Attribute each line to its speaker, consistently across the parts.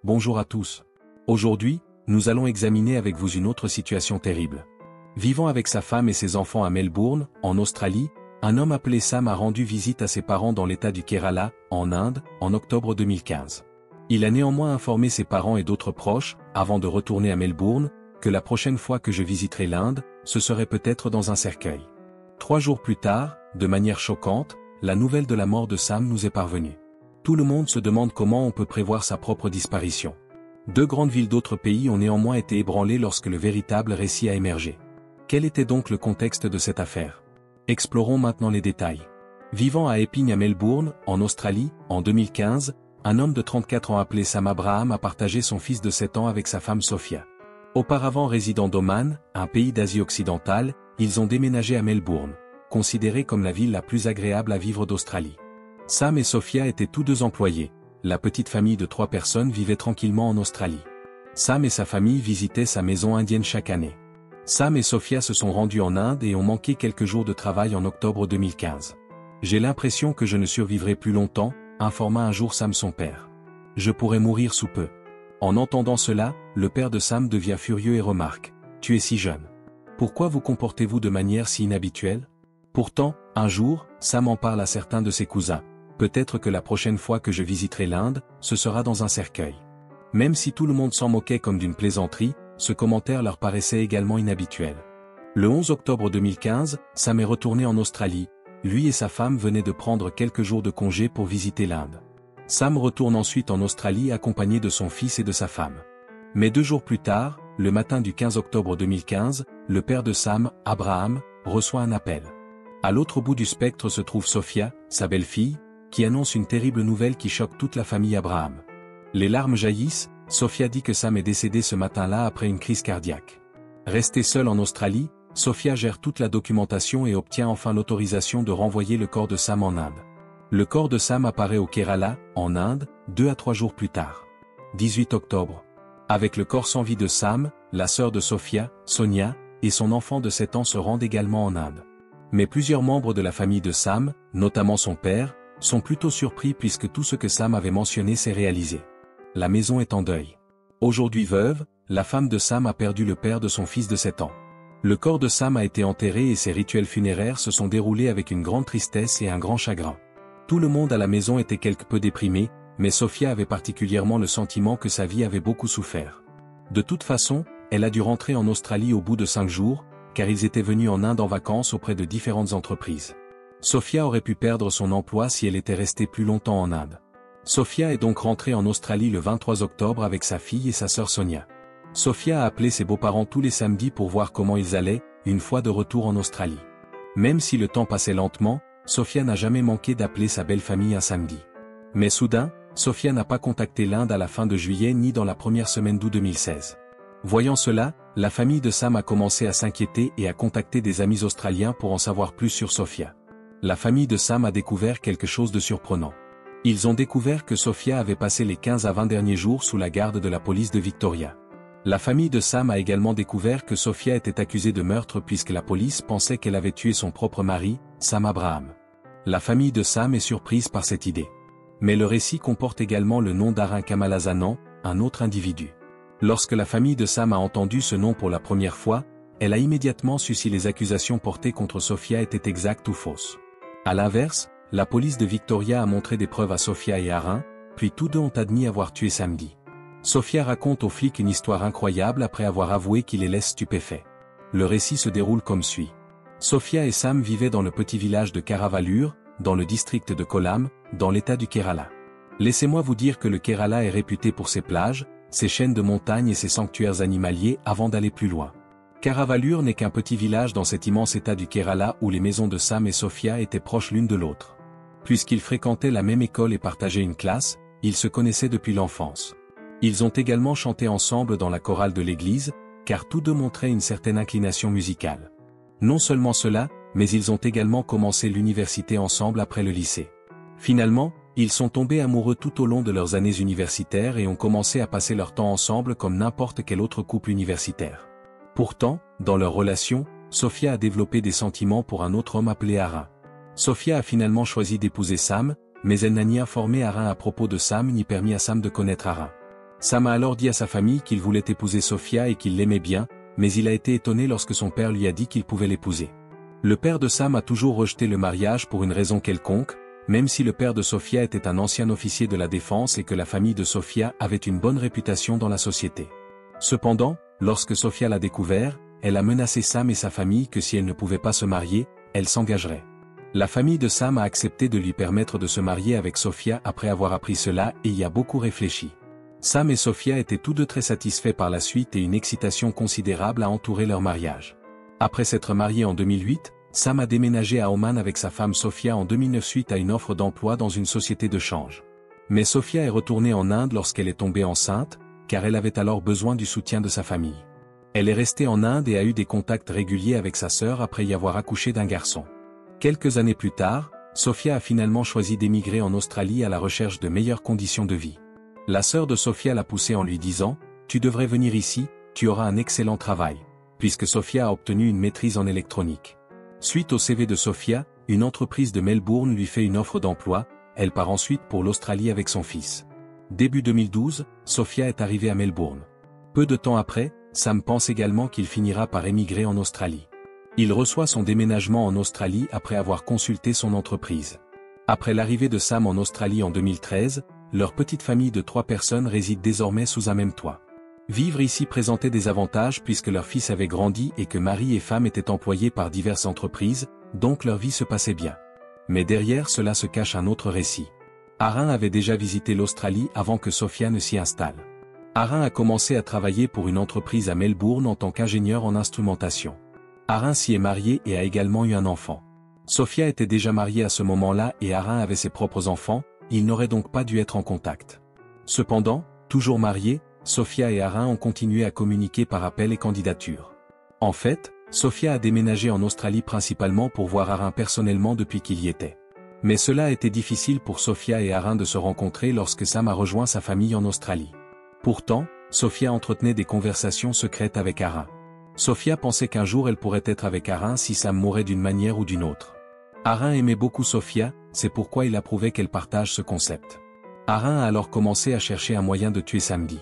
Speaker 1: Bonjour à tous. Aujourd'hui, nous allons examiner avec vous une autre situation terrible. Vivant avec sa femme et ses enfants à Melbourne, en Australie, un homme appelé Sam a rendu visite à ses parents dans l'état du Kerala, en Inde, en octobre 2015. Il a néanmoins informé ses parents et d'autres proches, avant de retourner à Melbourne, que la prochaine fois que je visiterai l'Inde, ce serait peut-être dans un cercueil. 3 jours plus tard, de manière choquante, la nouvelle de la mort de Sam nous est parvenue. Tout le monde se demande comment on peut prévoir sa propre disparition. 2 grandes villes d'autres pays ont néanmoins été ébranlées lorsque le véritable récit a émergé. Quel était donc le contexte de cette affaire? Explorons maintenant les détails. Vivant à Epping à Melbourne, en Australie, en 2015, un homme de 34 ans appelé Sam Abraham a partagé son fils de 7 ans avec sa femme Sophia. Auparavant résidant d'Oman, un pays d'Asie occidentale, ils ont déménagé à Melbourne, considérée comme la ville la plus agréable à vivre d'Australie. Sam et Sophia étaient tous 2 employés. La petite famille de 3 personnes vivait tranquillement en Australie. Sam et sa famille visitaient sa maison indienne chaque année. Sam et Sophia se sont rendus en Inde et ont manqué quelques jours de travail en octobre 2015. J'ai l'impression que je ne survivrai plus longtemps, informa un jour Sam son père. Je pourrais mourir sous peu. En entendant cela, le père de Sam devient furieux et remarque: Tu es si jeune. Pourquoi vous comportez-vous de manière si inhabituelle? Pourtant, un jour, Sam en parle à certains de ses cousins. Peut-être que la prochaine fois que je visiterai l'Inde, ce sera dans un cercueil. Même si tout le monde s'en moquait comme d'une plaisanterie, ce commentaire leur paraissait également inhabituel. Le 11 octobre 2015, Sam est retourné en Australie. Lui et sa femme venaient de prendre quelques jours de congé pour visiter l'Inde. Sam retourne ensuite en Australie accompagné de son fils et de sa femme. Mais 2 jours plus tard, le matin du 15 octobre 2015, le père de Sam, Abraham, reçoit un appel. À l'autre bout du spectre se trouve Sophia, sa belle-fille, qui annonce une terrible nouvelle qui choque toute la famille Abraham. Les larmes jaillissent, Sophia dit que Sam est décédé ce matin-là après une crise cardiaque. Restée seule en Australie, Sophia gère toute la documentation et obtient enfin l'autorisation de renvoyer le corps de Sam en Inde. Le corps de Sam apparaît au Kerala, en Inde, 2 à 3 jours plus tard. 18 octobre. Avec le corps sans vie de Sam, la sœur de Sophia, Sonia, et son enfant de 7 ans se rendent également en Inde. Mais plusieurs membres de la famille de Sam, notamment son père, sont plutôt surpris puisque tout ce que Sam avait mentionné s'est réalisé. La maison est en deuil. Aujourd'hui veuve, la femme de Sam a perdu le père de son fils de 7 ans. Le corps de Sam a été enterré et ses rituels funéraires se sont déroulés avec une grande tristesse et un grand chagrin. Tout le monde à la maison était quelque peu déprimé, mais Sophia avait particulièrement le sentiment que sa vie avait beaucoup souffert. De toute façon, elle a dû rentrer en Australie au bout de 5 jours, car ils étaient venus en Inde en vacances auprès de différentes entreprises. Sophia aurait pu perdre son emploi si elle était restée plus longtemps en Inde. Sophia est donc rentrée en Australie le 23 octobre avec sa fille et sa sœur Sonia. Sophia a appelé ses beaux-parents tous les samedis pour voir comment ils allaient, une fois de retour en Australie. Même si le temps passait lentement, Sophia n'a jamais manqué d'appeler sa belle famille un samedi. Mais soudain, Sophia n'a pas contacté l'Inde à la fin de juillet ni dans la première semaine d'août 2016. Voyant cela, la famille de Sam a commencé à s'inquiéter et à contacter des amis australiens pour en savoir plus sur Sophia. La famille de Sam a découvert quelque chose de surprenant. Ils ont découvert que Sophia avait passé les 15 à 20 derniers jours sous la garde de la police de Victoria. La famille de Sam a également découvert que Sophia était accusée de meurtre puisque la police pensait qu'elle avait tué son propre mari, Sam Abraham. La famille de Sam est surprise par cette idée. Mais le récit comporte également le nom d'Arun Kamalazanan, un autre individu. Lorsque la famille de Sam a entendu ce nom pour la première fois, elle a immédiatement su si les accusations portées contre Sophia étaient exactes ou fausses. À l'inverse, la police de Victoria a montré des preuves à Sophia et Arun, puis tous 2 ont admis avoir tué samedi. Sophia raconte aux flics une histoire incroyable après avoir avoué qu'il les laisse stupéfaits. Le récit se déroule comme suit. Sophia et Sam vivaient dans le petit village de Karavalur, dans le district de Kollam, dans l'état du Kerala. Laissez-moi vous dire que le Kerala est réputé pour ses plages, ses chaînes de montagnes et ses sanctuaires animaliers avant d'aller plus loin. Karavalur n'est qu'un petit village dans cet immense état du Kerala où les maisons de Sam et Sophia étaient proches l'une de l'autre. Puisqu'ils fréquentaient la même école et partageaient une classe, ils se connaissaient depuis l'enfance. Ils ont également chanté ensemble dans la chorale de l'église, car tous 2 montraient une certaine inclination musicale. Non seulement cela, mais ils ont également commencé l'université ensemble après le lycée. Finalement, ils sont tombés amoureux tout au long de leurs années universitaires et ont commencé à passer leur temps ensemble comme n'importe quel autre couple universitaire. Pourtant, dans leur relation, Sophia a développé des sentiments pour un autre homme appelé Arun. Sophia a finalement choisi d'épouser Sam, mais elle n'a ni informé Arun à propos de Sam ni permis à Sam de connaître Arun. Sam a alors dit à sa famille qu'il voulait épouser Sofia et qu'il l'aimait bien, mais il a été étonné lorsque son père lui a dit qu'il pouvait l'épouser. Le père de Sam a toujours rejeté le mariage pour une raison quelconque, même si le père de Sofia était un ancien officier de la défense et que la famille de Sofia avait une bonne réputation dans la société. Cependant, lorsque Sofia l'a découvert, elle a menacé Sam et sa famille que si elle ne pouvait pas se marier, elle s'engagerait. La famille de Sam a accepté de lui permettre de se marier avec Sofia après avoir appris cela et y a beaucoup réfléchi. Sam et Sofia étaient tous deux très satisfaits par la suite et une excitation considérable a entouré leur mariage. Après s'être marié en 2008, Sam a déménagé à Oman avec sa femme Sofia en 2009 suite à une offre d'emploi dans une société de change. Mais Sofia est retournée en Inde lorsqu'elle est tombée enceinte, car elle avait alors besoin du soutien de sa famille. Elle est restée en Inde et a eu des contacts réguliers avec sa sœur après y avoir accouché d'un garçon. Quelques années plus tard, Sofia a finalement choisi d'émigrer en Australie à la recherche de meilleures conditions de vie. La sœur de Sofia l'a poussée en lui disant « Tu devrais venir ici, tu auras un excellent travail », puisque Sofia a obtenu une maîtrise en électronique. Suite au CV de Sofia, une entreprise de Melbourne lui fait une offre d'emploi, elle part ensuite pour l'Australie avec son fils. Début 2012, Sofia est arrivée à Melbourne. Peu de temps après, Sam pense également qu'il finira par émigrer en Australie. Il reçoit son déménagement en Australie après avoir consulté son entreprise. Après l'arrivée de Sam en Australie en 2013, leur petite famille de 3 personnes réside désormais sous un même toit. Vivre ici présentait des avantages puisque leur fils avait grandi et que mari et femme étaient employés par diverses entreprises, donc leur vie se passait bien. Mais derrière cela se cache un autre récit. Arin avait déjà visité l'Australie avant que Sofia ne s'y installe. Arin a commencé à travailler pour une entreprise à Melbourne en tant qu'ingénieur en instrumentation. Arin s'y est marié et a également eu un enfant. Sofia était déjà mariée à ce moment-là et Arin avait ses propres enfants, ils n'auraient donc pas dû être en contact. Cependant, toujours mariés, Sofia et Arin ont continué à communiquer par appel et candidature. En fait, Sofia a déménagé en Australie principalement pour voir Arin personnellement depuis qu'il y était. Mais cela a été difficile pour Sofia et Arin de se rencontrer lorsque Sam a rejoint sa famille en Australie. Pourtant, Sofia entretenait des conversations secrètes avec Arin. Sofia pensait qu'un jour elle pourrait être avec Arin si Sam mourait d'une manière ou d'une autre. Arin aimait beaucoup Sofia, c'est pourquoi il approuvait qu'elle partage ce concept. Arin a alors commencé à chercher un moyen de tuer Samdi.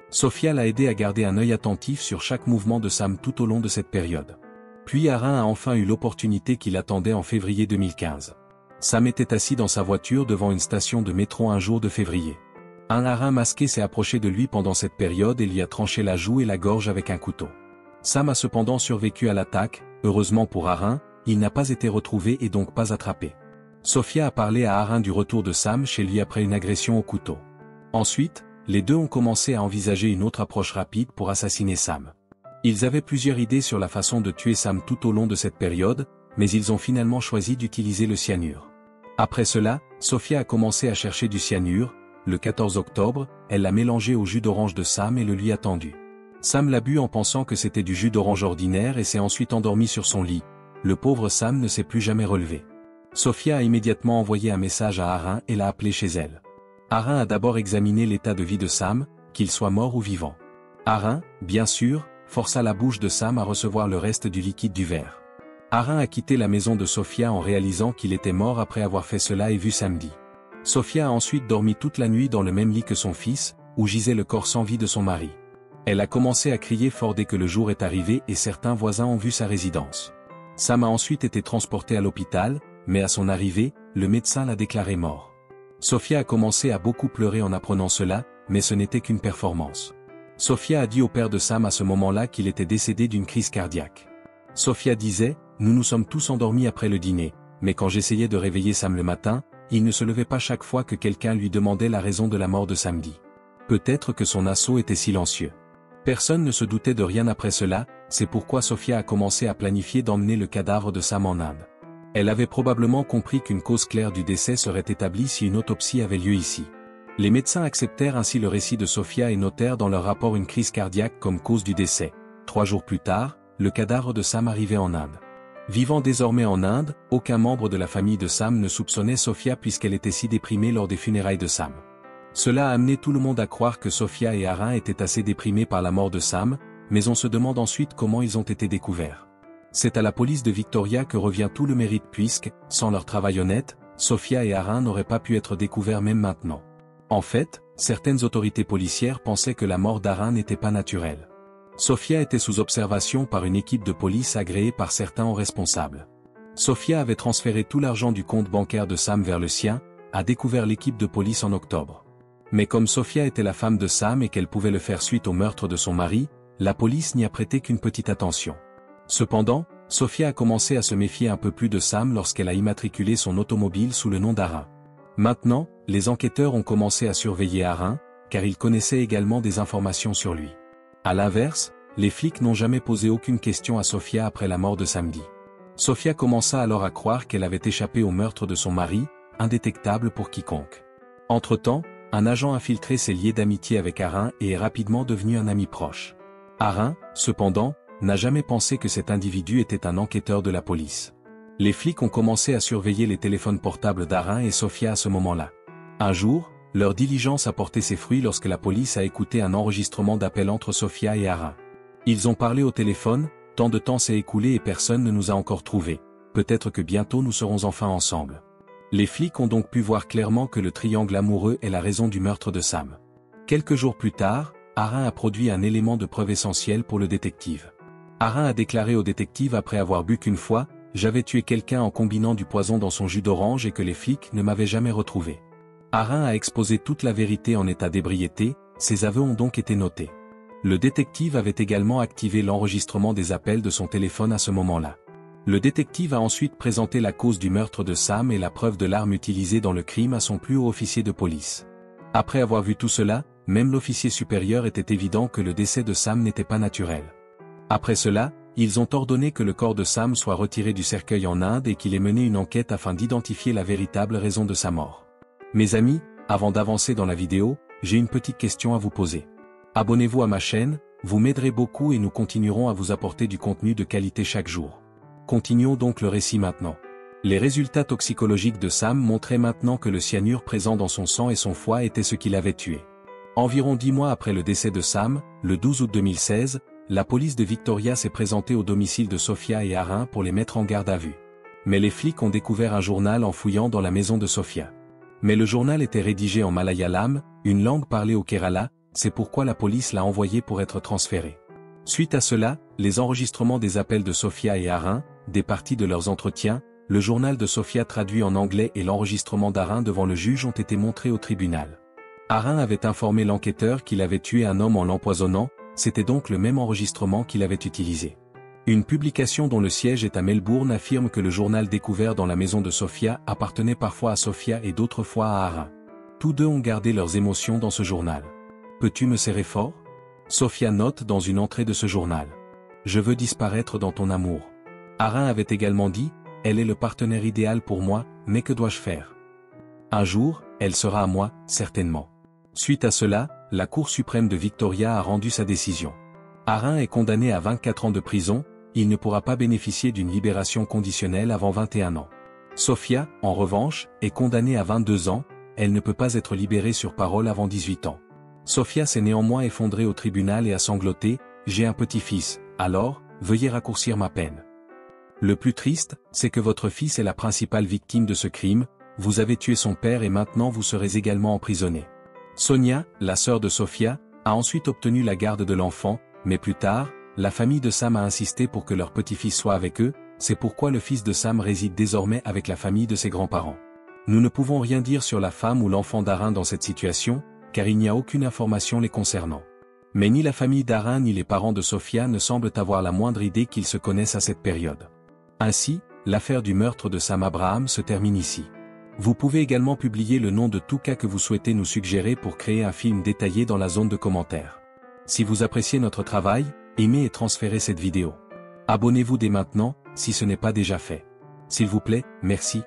Speaker 1: Sofia l'a aidé à garder un œil attentif sur chaque mouvement de Sam tout au long de cette période. Puis Arin a enfin eu l'opportunité qu'il attendait en février 2015. Sam était assis dans sa voiture devant une station de métro un jour de février. Un Arin masqué s'est approché de lui pendant cette période et lui a tranché la joue et la gorge avec un couteau. Sam a cependant survécu à l'attaque, heureusement pour Arin, il n'a pas été retrouvé et donc pas attrapé. Sofia a parlé à Arin du retour de Sam chez lui après une agression au couteau. Ensuite, les deux ont commencé à envisager une autre approche rapide pour assassiner Sam. Ils avaient plusieurs idées sur la façon de tuer Sam tout au long de cette période, mais ils ont finalement choisi d'utiliser le cyanure. Après cela, Sofia a commencé à chercher du cyanure. Le 14 octobre, elle l'a mélangé au jus d'orange de Sam et le lui a tendu. Sam l'a bu en pensant que c'était du jus d'orange ordinaire et s'est ensuite endormi sur son lit. Le pauvre Sam ne s'est plus jamais relevé. Sofia a immédiatement envoyé un message à Arin et l'a appelé chez elle. Arin a d'abord examiné l'état de vie de Sam, qu'il soit mort ou vivant. Arin, bien sûr, força la bouche de Sam à recevoir le reste du liquide du verre. Arin a quitté la maison de Sofia en réalisant qu'il était mort après avoir fait cela et vu Samdi. Sofia a ensuite dormi toute la nuit dans le même lit que son fils, où gisait le corps sans vie de son mari. Elle a commencé à crier fort dès que le jour est arrivé et certains voisins ont vu sa résidence. Sam a ensuite été transporté à l'hôpital, mais à son arrivée, le médecin l'a déclaré mort. Sofia a commencé à beaucoup pleurer en apprenant cela, mais ce n'était qu'une performance. Sofia a dit au père de Sam à ce moment-là qu'il était décédé d'une crise cardiaque. Sofia disait, « Nous nous sommes tous endormis après le dîner, mais quand j'essayais de réveiller Sam le matin, il ne se levait pas chaque fois que quelqu'un lui demandait la raison de la mort de Samdi. Peut-être que son assaut était silencieux. » Personne ne se doutait de rien après cela, c'est pourquoi Sofia a commencé à planifier d'emmener le cadavre de Sam en Inde. Elle avait probablement compris qu'une cause claire du décès serait établie si une autopsie avait lieu ici. Les médecins acceptèrent ainsi le récit de Sofia et notèrent dans leur rapport une crise cardiaque comme cause du décès. 3 jours plus tard, le cadavre de Sam arrivait en Inde. Vivant désormais en Inde, aucun membre de la famille de Sam ne soupçonnait Sofia puisqu'elle était si déprimée lors des funérailles de Sam. Cela a amené tout le monde à croire que Sofia et Arin étaient assez déprimés par la mort de Sam, mais on se demande ensuite comment ils ont été découverts. C'est à la police de Victoria que revient tout le mérite puisque, sans leur travail honnête, Sofia et Arin n'auraient pas pu être découverts même maintenant. En fait, certaines autorités policières pensaient que la mort d'Arin n'était pas naturelle. Sofia était sous observation par une équipe de police agréée par certains hauts responsables. Sofia avait transféré tout l'argent du compte bancaire de Sam vers le sien, a découvert l'équipe de police en octobre. Mais comme Sofia était la femme de Sam et qu'elle pouvait le faire suite au meurtre de son mari, la police n'y a prêté qu'une petite attention. Cependant, Sofia a commencé à se méfier un peu plus de Sam lorsqu'elle a immatriculé son automobile sous le nom d'Arin. Maintenant, les enquêteurs ont commencé à surveiller Arin, car ils connaissaient également des informations sur lui. À l'inverse, les flics n'ont jamais posé aucune question à Sofia après la mort de samedi. Sofia commença alors à croire qu'elle avait échappé au meurtre de son mari, indétectable pour quiconque. Entre-temps, un agent infiltré s'est lié d'amitié avec Arin et est rapidement devenu un ami proche. Arin, cependant, n'a jamais pensé que cet individu était un enquêteur de la police. Les flics ont commencé à surveiller les téléphones portables d'Arin et Sofia à ce moment-là. Un jour, leur diligence a porté ses fruits lorsque la police a écouté un enregistrement d'appel entre Sofia et Arin. Ils ont parlé au téléphone, tant de temps s'est écoulé et personne ne nous a encore trouvés. Peut-être que bientôt nous serons enfin ensemble. Les flics ont donc pu voir clairement que le triangle amoureux est la raison du meurtre de Sam. Quelques jours plus tard, Arin a produit un élément de preuve essentiel pour le détective. Arin a déclaré au détective après avoir bu qu'une fois, « J'avais tué quelqu'un en combinant du poison dans son jus d'orange et que les flics ne m'avaient jamais retrouvé. » Arin a exposé toute la vérité en état d'ébriété, ses aveux ont donc été notés. Le détective avait également activé l'enregistrement des appels de son téléphone à ce moment-là. Le détective a ensuite présenté la cause du meurtre de Sam et la preuve de l'arme utilisée dans le crime à son plus haut officier de police. Après avoir vu tout cela, même l'officier supérieur était évident que le décès de Sam n'était pas naturel. Après cela, ils ont ordonné que le corps de Sam soit retiré du cercueil en Inde et qu'il ait mené une enquête afin d'identifier la véritable raison de sa mort. Mes amis, avant d'avancer dans la vidéo, j'ai une petite question à vous poser. Abonnez-vous à ma chaîne, vous m'aiderez beaucoup et nous continuerons à vous apporter du contenu de qualité chaque jour. Continuons donc le récit maintenant. Les résultats toxicologiques de Sam montraient maintenant que le cyanure présent dans son sang et son foie était ce qui l'avait tué. Environ 10 mois après le décès de Sam, le 12 août 2016, la police de Victoria s'est présentée au domicile de Sofia et Arin pour les mettre en garde à vue. Mais les flics ont découvert un journal en fouillant dans la maison de Sofia. Mais le journal était rédigé en malayalam, une langue parlée au Kerala, c'est pourquoi la police l'a envoyé pour être transféré. Suite à cela, les enregistrements des appels de Sofia et Arin, des parties de leurs entretiens, le journal de Sofia traduit en anglais et l'enregistrement d'Arin devant le juge ont été montrés au tribunal. Arin avait informé l'enquêteur qu'il avait tué un homme en l'empoisonnant, c'était donc le même enregistrement qu'il avait utilisé. Une publication dont le siège est à Melbourne affirme que le journal découvert dans la maison de Sofia appartenait parfois à Sofia et d'autres fois à Arin. Tous deux ont gardé leurs émotions dans ce journal. Peux-tu me serrer fort ? Sofia note dans une entrée de ce journal. Je veux disparaître dans ton amour. Arin avait également dit, elle est le partenaire idéal pour moi, mais que dois-je faire ? Un jour, elle sera à moi, certainement. Suite à cela, la Cour suprême de Victoria a rendu sa décision. Arin est condamné à 24 ans de prison, il ne pourra pas bénéficier d'une libération conditionnelle avant 21 ans. Sofia, en revanche, est condamnée à 22 ans, elle ne peut pas être libérée sur parole avant 18 ans. Sofia s'est néanmoins effondrée au tribunal et a sangloté, « J'ai un petit-fils, alors, veuillez raccourcir ma peine. » Le plus triste, c'est que votre fils est la principale victime de ce crime, vous avez tué son père et maintenant vous serez également emprisonné. Sonia, la sœur de Sofia, a ensuite obtenu la garde de l'enfant, mais plus tard, la famille de Sam a insisté pour que leur petit-fils soit avec eux, c'est pourquoi le fils de Sam réside désormais avec la famille de ses grands-parents. Nous ne pouvons rien dire sur la femme ou l'enfant d'Arin dans cette situation, car il n'y a aucune information les concernant. Mais ni la famille d'Arin ni les parents de Sofia ne semblent avoir la moindre idée qu'ils se connaissent à cette période. Ainsi, l'affaire du meurtre de Sam Abraham se termine ici. Vous pouvez également publier le nom de tout cas que vous souhaitez nous suggérer pour créer un film détaillé dans la zone de commentaires. Si vous appréciez notre travail, aimez et transférez cette vidéo. Abonnez-vous dès maintenant, si ce n'est pas déjà fait. S'il vous plaît, merci.